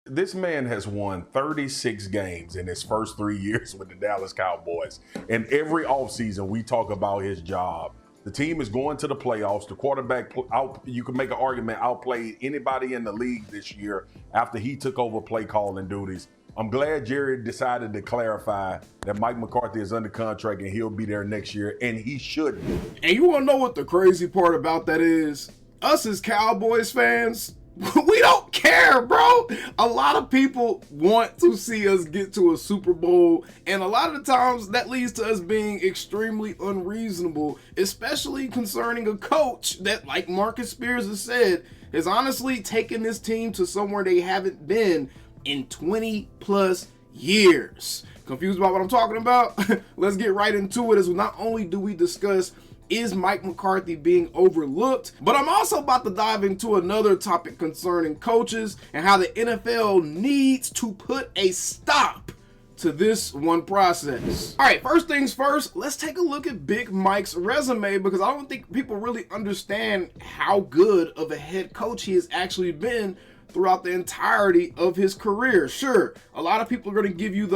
This man has won 36 games in his first 3 years with the Dallas Cowboys. And every offseason, we talk about his job. The team is going to the playoffs. The quarterback, you can make an argument, outplayed anybody in the league this year after he took over play calling duties. I'm glad Jerry decided to clarify that Mike McCarthy is under contract and he'll be there next year, and he should be. And you want to know what the crazy part about that is? Us as Cowboys fans, we don't care, bro. A lot of people want to see us get to a Super Bowl, and a lot of the times that leads to us being extremely unreasonable, especially concerning a coach that, like Marcus Spears has said, has honestly taken this team to somewhere they haven't been in 20 plus years. Confused about what I'm talking about? Let's get right into it, as not only do we discuss is Mike McCarthy being overlooked, but I'm also about to dive into another topic concerning coaches and how the NFL needs to put a stop to this one process. All right, first things first, let's take a look at Big Mike's resume, because I don't think people really understand how good of a head coach he has actually been throughout the entirety of his career. Sure, a lot of people are going to give you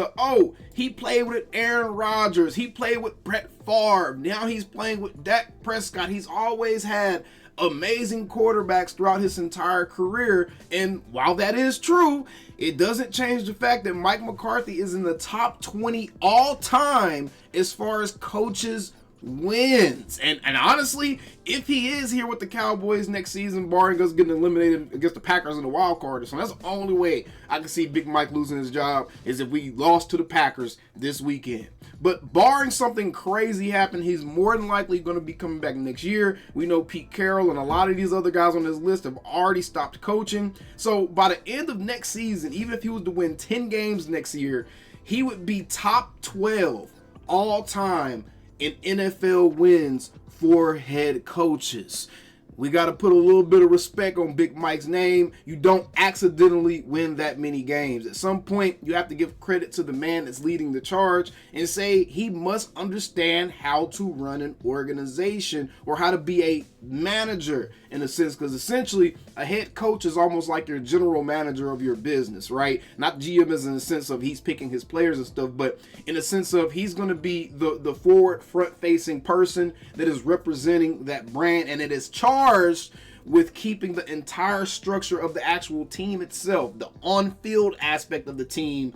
he played with Aaron Rodgers, he played with Brett Favre, now he's playing with Dak Prescott. He's always had amazing quarterbacks throughout his entire career, and while that is true, it doesn't change the fact that Mike McCarthy is in the top 20 all time as far as coaches wins. And honestly, if he is here with the Cowboys next season, barring us getting eliminated against the Packers in the wild card or something, that's the only way I can see Big Mike losing his job, is if we lost to the Packers this weekend. But barring something crazy happen, he's more than likely going to be coming back next year. We know Pete Carroll and a lot of these other guys on this list have already stopped coaching. So by the end of next season, even if he was to win 10 games next year, he would be top 12 all time in NFL wins for head coaches. We got to put a little bit of respect on Big Mike's name. You don't accidentally win that many games. At some point, you have to give credit to the man that's leading the charge and say he must understand how to run an organization, or how to be a manager in a sense, because essentially a head coach is almost like your general manager of your business, right? Not GM as in the sense of he's picking his players and stuff, but in the sense of he's going to be the forward, front-facing person that is representing that brand, and it is charged with keeping the entire structure of the actual team itself, the on-field aspect of the team,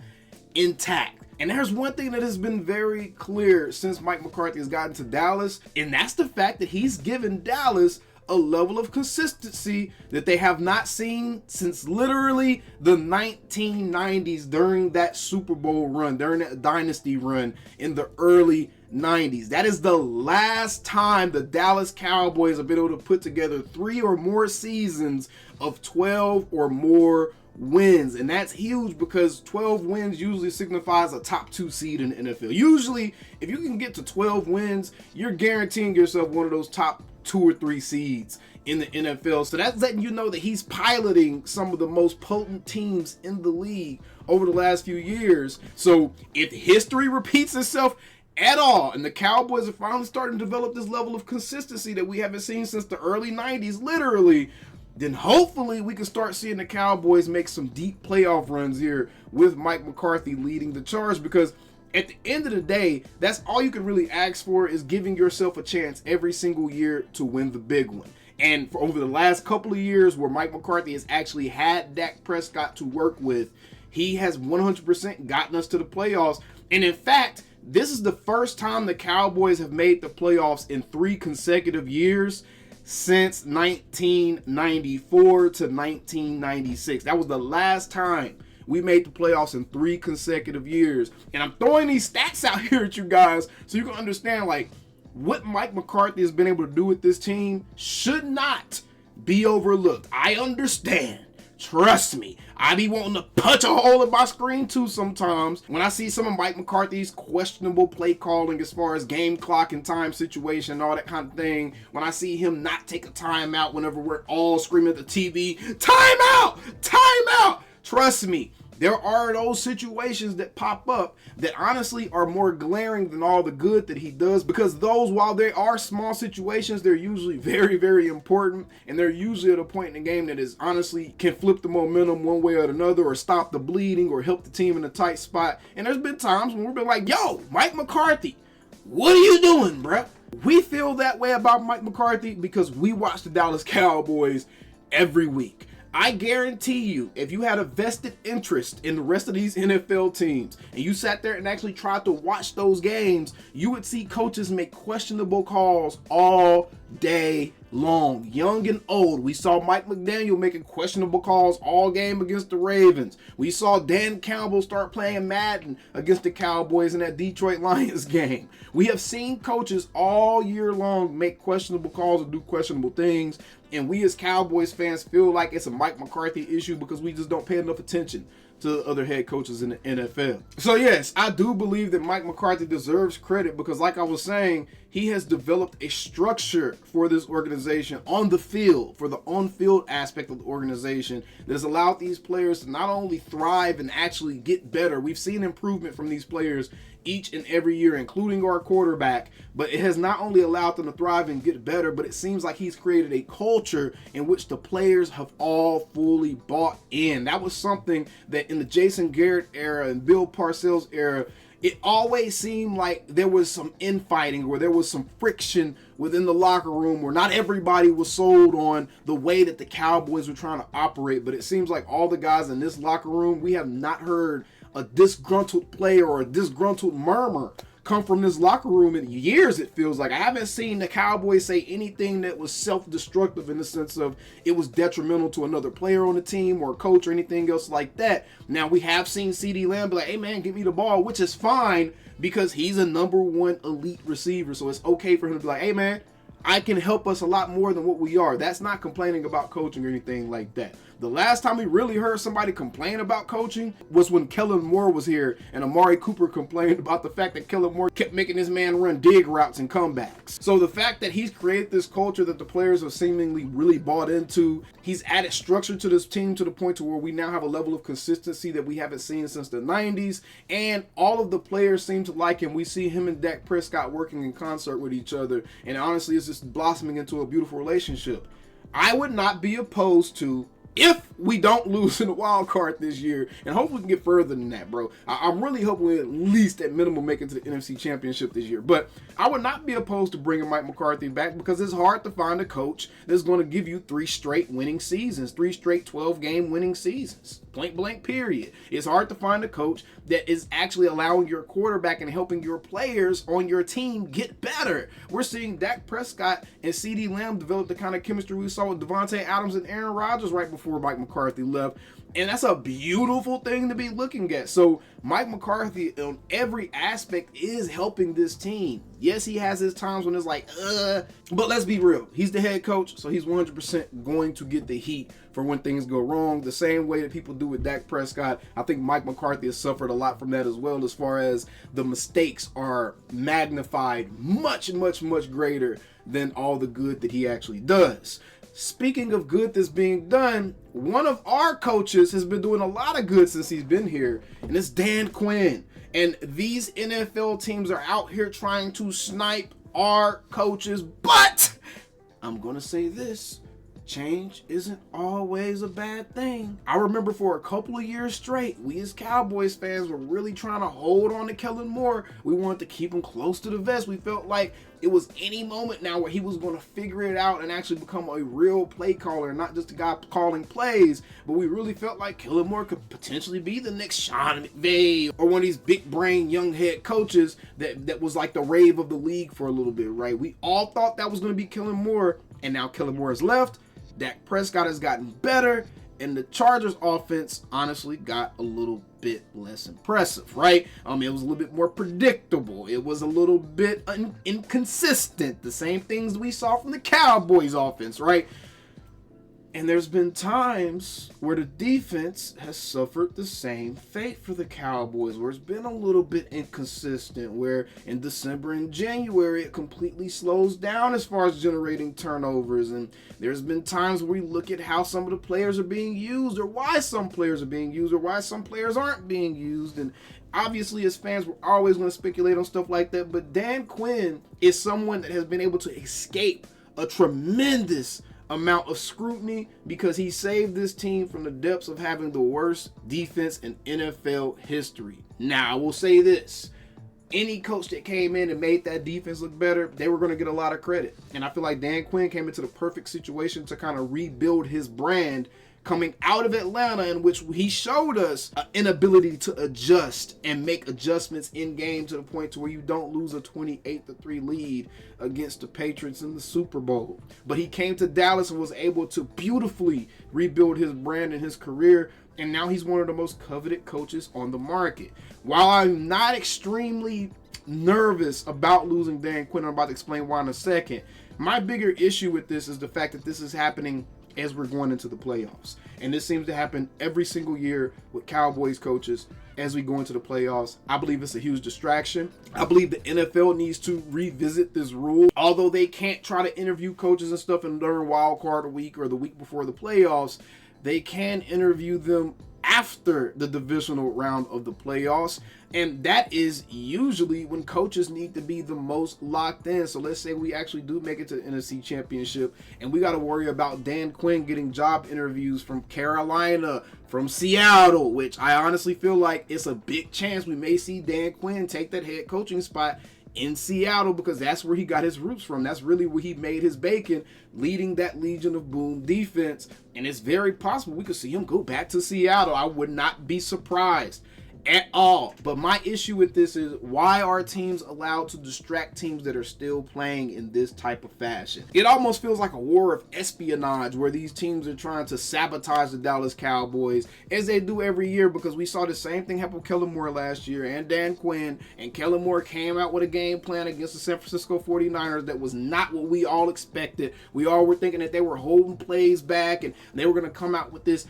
intact. And there's one thing that has been very clear since Mike McCarthy has gotten to Dallas, and that's the fact that he's given Dallas a level of consistency that they have not seen since literally the 1990s, during that Super Bowl run, during that dynasty run in the early 90s. That is the last time the Dallas Cowboys have been able to put together 3 or more seasons of 12 or more wins, and that's huge because 12 wins usually signifies a top 2 seed in the NFL. Usually, if you can get to 12 wins, you're guaranteeing yourself one of those top 2 or 3 seeds in the NFL. So that's letting you know that he's piloting some of the most potent teams in the league over the last few years. So if history repeats itself at all, and the Cowboys are finally starting to develop this level of consistency that we haven't seen since the early 90s, literally, then hopefully we can start seeing the Cowboys make some deep playoff runs here with Mike McCarthy leading the charge, because at the end of the day, that's all you can really ask for, is giving yourself a chance every single year to win the big one. And for over the last couple of years where Mike McCarthy has actually had Dak Prescott to work with, he has 100% gotten us to the playoffs. And in fact, this is the first time the Cowboys have made the playoffs in 3 consecutive years since 1994 to 1996. That was the last time we made the playoffs in 3 consecutive years. And I'm throwing these stats out here at you guys so you can understand, like, what Mike McCarthy has been able to do with this team should not be overlooked. I understand. Trust me, I be wanting to punch a hole in my screen too sometimes when I see some of Mike McCarthy's questionable play calling as far as game clock and time situation and all that kind of thing. When I see him not take a timeout whenever we're all screaming at the TV, timeout, timeout. Trust me, There are those situations that pop up that honestly are more glaring than all the good that he does, because those, while they are small situations, they're usually very, very important, and they're usually at a point in the game that is honestly can flip the momentum one way or another, or stop the bleeding, or help the team in a tight spot. And there's been times when we've been like, yo, Mike McCarthy, what are you doing, bruh? We feel that way about Mike McCarthy because we watch the Dallas Cowboys every week. I guarantee you, if you had a vested interest in the rest of these NFL teams and you sat there and actually tried to watch those games, you would see coaches make questionable calls all day long, young and old. We saw Mike McDaniel making questionable calls all game against the Ravens. We saw Dan Campbell start playing Madden against the Cowboys in that Detroit Lions game. We have seen coaches all year long make questionable calls and do questionable things, and we as Cowboys fans feel like it's a Mike McCarthy issue because we just don't pay enough attention to other head coaches in the NFL. So yes, I do believe that Mike McCarthy deserves credit because, like I was saying, he has developed a structure for this organization on the field, for the on-field aspect of the organization, that has allowed these players to not only thrive and actually get better. We've seen improvement from these players each and every year, including our quarterback, but it has not only allowed them to thrive and get better, but it seems like he's created a culture in which the players have all fully bought in. That was something that in the Jason Garrett era and Bill Parcells era, it always seemed like there was some infighting or there was some friction within the locker room where not everybody was sold on the way that the Cowboys were trying to operate. But it seems like all the guys in this locker room, we have not heard a disgruntled player or a disgruntled murmur come from this locker room in years. It feels like I haven't seen the Cowboys say anything that was self-destructive in the sense of it was detrimental to another player on the team or coach or anything else like that. Now we have seen CeeDee Lamb be like, hey man, give me the ball, which is fine because he's a number one elite receiver, so it's okay for him to be like, hey man, I can help us a lot more than what we are. That's not complaining about coaching or anything like that. The last time we really heard somebody complain about coaching was when Kellen Moore was here and Amari Cooper complained about the fact that Kellen Moore kept making this man run dig routes and comebacks. So the fact that he's created this culture that the players have seemingly really bought into, he's added structure to this team to the point to where we now have a level of consistency that we haven't seen since the 90s, and all of the players seem to like him. We see him and Dak Prescott working in concert with each other, and honestly it's just blossoming into a beautiful relationship. I would not be opposed to, if we don't lose in the wild card this year, and hopefully we can get further than that, bro. I'm really hoping we at least at minimum make it to the NFC Championship this year. But I would not be opposed to bringing Mike McCarthy back because it's hard to find a coach that's going to give you 3 straight winning seasons, 3 straight 12-game winning seasons. Point blank, period. It's hard to find a coach that is actually allowing your quarterback and helping your players on your team get better. We're seeing Dak Prescott and CeeDee Lamb develop the kind of chemistry we saw with Devontae Adams and Aaron Rodgers right before Mike McCarthy left. And that's a beautiful thing to be looking at. So Mike McCarthy on every aspect is helping this team. Yes, he has his times when it's like, but let's be real. He's the head coach, so he's 100% going to get the heat for when things go wrong. The same way that people do with Dak Prescott. I think Mike McCarthy has suffered a lot from that as well, as far as the mistakes are magnified much, much, much greater than all the good that he actually does. Speaking of good that's being done, one of our coaches has been doing a lot of good since he's been here, and it's Dan Quinn. And these NFL teams are out here trying to snipe our coaches, but I'm going to say this. Change isn't always a bad thing. I remember for a couple of years straight, we as Cowboys fans were really trying to hold on to Kellen Moore. We wanted to keep him close to the vest. We felt like it was any moment now where he was going to figure it out and actually become a real play caller, not just a guy calling plays. But we really felt like Kellen Moore could potentially be the next Sean McVay or one of these big brain young head coaches that was like the rave of the league for a little bit, right? We all thought that was going to be Kellen Moore, and now Kellen Moore has left. Dak Prescott has gotten better, and the Chargers offense honestly got a little bit less impressive, right? It was a little bit more predictable. It was a little bit inconsistent. The same things we saw from the Cowboys offense, right? And there's been times where the defense has suffered the same fate for the Cowboys, where it's been a little bit inconsistent, where in December and January it completely slows down as far as generating turnovers. And there's been times where we look at how some of the players are being used, or why some players are being used, or why some players aren't being used. And obviously, as fans, we're always going to speculate on stuff like that. But Dan Quinn is someone that has been able to escape a tremendous amount of scrutiny because he saved this team from the depths of having the worst defense in NFL history. Now, I will say this. Any coach that came in and made that defense look better, they were going to get a lot of credit. And I feel like Dan Quinn came into the perfect situation to kind of rebuild his brand coming out of Atlanta, in which he showed us an inability to adjust and make adjustments in game to the point to where you don't lose a 28-3 lead against the Patriots in the Super Bowl. But he came to Dallas and was able to beautifully rebuild his brand and his career, and now he's one of the most coveted coaches on the market. While I'm not extremely nervous about losing Dan Quinn, I'm about to explain why in a second, my bigger issue with this is the fact that this is happening as we're going into the playoffs. And this seems to happen every single year with Cowboys coaches as we go into the playoffs. I believe it's a huge distraction. I believe the NFL needs to revisit this rule. Although they can't try to interview coaches and stuff during wild card week or the week before the playoffs, they can interview them after the divisional round of the playoffs. And that is usually when coaches need to be the most locked in. So let's say we actually do make it to the NFC Championship and we got to worry about Dan Quinn getting job interviews from Carolina, from Seattle, which I honestly feel like it's a big chance we may see Dan Quinn take that head coaching spot in Seattle, because that's where he got his roots from. That's really where he made his bacon, leading that Legion of Boom defense. And it's very possible we could see him go back to Seattle. I would not be surprised at all. But my issue with this is, why are teams allowed to distract teams that are still playing in this type of fashion? It almost feels like a war of espionage where these teams are trying to sabotage the Dallas Cowboys, as they do every year, because we saw the same thing happen with Kellen Moore last year and Dan Quinn, and Kellen Moore came out with a game plan against the San Francisco 49ers that was not what we all expected. We all were thinking that they were holding plays back and they were going to come out with this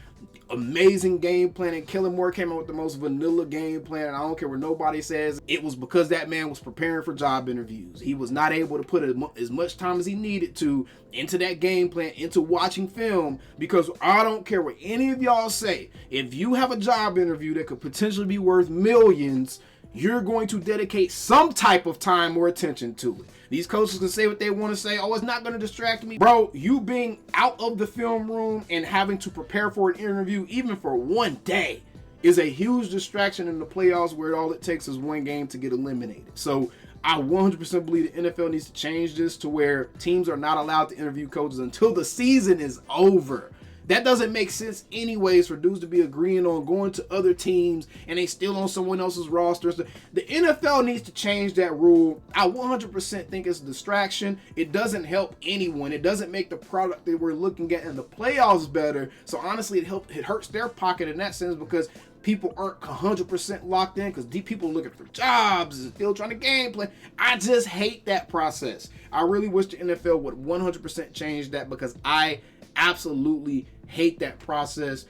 amazing game plan, and Kellen Moore came out with the most vanilla game plan, and I don't care what nobody says. It was because that man was preparing for job interviews. He was not able to put as much time as he needed to into that game plan, into watching film, because I don't care what any of y'all say. If you have a job interview that could potentially be worth millions, you're going to dedicate some type of time or attention to it. These coaches can say what they want to say. Oh, it's not going to distract me. Bro, you being out of the film room and having to prepare for an interview, even for one day, is a huge distraction in the playoffs, where all it takes is one game to get eliminated. So I 100% believe the NFL needs to change this to where teams are not allowed to interview coaches until the season is over. That doesn't make sense anyways, for dudes to be agreeing on going to other teams and they still on someone else's roster. The NFL needs to change that rule. I 100% think it's a distraction. It doesn't help anyone. It doesn't make the product that we're looking at in the playoffs better. So honestly, it hurts their pocket in that sense, because people aren't 100% locked in, because people looking for jobs and still trying to game plan. I just hate that process. I really wish the NFL would 100% change that, because I absolutely hate that process.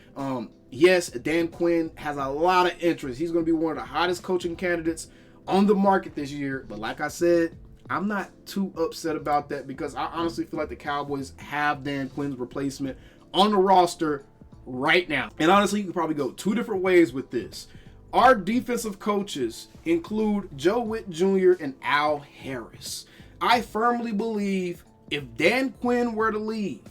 Yes, Dan Quinn has a lot of interest. He's going to be one of the hottest coaching candidates on the market this year. But like I said, I'm not too upset about that, because I honestly feel like the Cowboys have Dan Quinn's replacement on the roster right now. And honestly, you could probably go two different ways with this. Our defensive coaches include Joe Witt Jr. and Al Harris. I firmly believe if Dan Quinn were to leave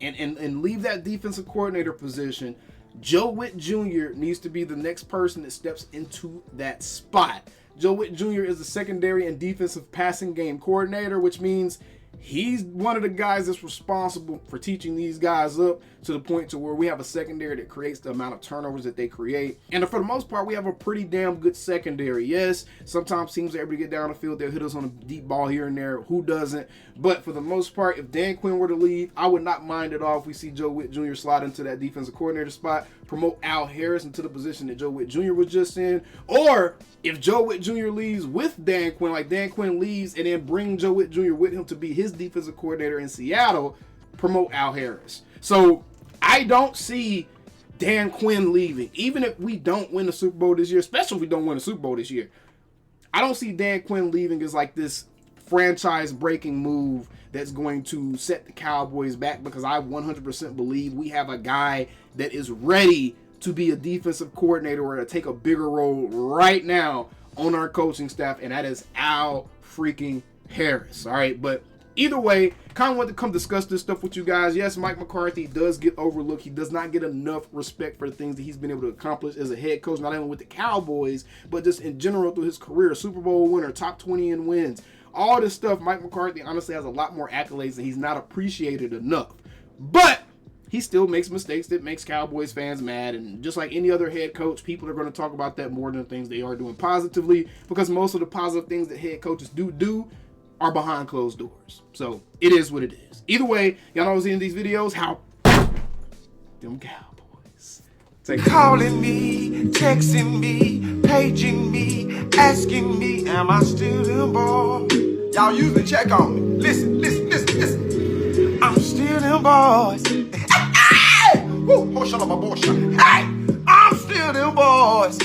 and leave that defensive coordinator position, Joe Witt Jr. needs to be the next person that steps into that spot. Joe Witt Jr. is the secondary and defensive passing game coordinator, which means he's one of the guys that's responsible for teaching these guys up to the point to where we have a secondary that creates the amount of turnovers that they create. And for the most part, we have a pretty damn good secondary. Yes, sometimes teams are able to get down the field. They'll hit us on a deep ball here and there. Who doesn't? But for the most part, if Dan Quinn were to leave, I would not mind at all if we see Joe Witt Jr. slide into that defensive coordinator spot, promote Al Harris into the position that Joe Witt Jr. was just in. Or if Joe Witt Jr. leaves with Dan Quinn, like Dan Quinn leaves and then bring Joe Witt Jr. with him to be his defensive coordinator in Seattle, promote Al Harris. So I don't see Dan Quinn leaving. Even if we don't win the Super Bowl this year, especially if we don't win the Super Bowl this year, I don't see Dan Quinn leaving as like this franchise-breaking move that's going to set the Cowboys back, because I 100% believe we have a guy that is ready to be a defensive coordinator or to take a bigger role right now on our coaching staff, and that is Al freaking Harris. All right, but either way, kind of want to come discuss this stuff with you guys. Yes, Mike McCarthy does get overlooked. He does not get enough respect for the things that he's been able to accomplish as a head coach, not only with the Cowboys, but just in general through his career. Super Bowl winner, top 20 in wins. All this stuff, Mike McCarthy honestly has a lot more accolades and he's not appreciated enough. But he still makes mistakes that makes Cowboys fans mad. And just like any other head coach, people are going to talk about that more than the things they are doing positively, because most of the positive things that head coaches do are behind closed doors. So it is what it is. Either way, y'all know I was in these videos how them Cowboys take calling me, texting me, paging me, asking me, am I still them boys? Y'all usually check on me. Listen. I'm still them boys. Hey! Woo! Shut up, my boy. Hey! I'm still them boys.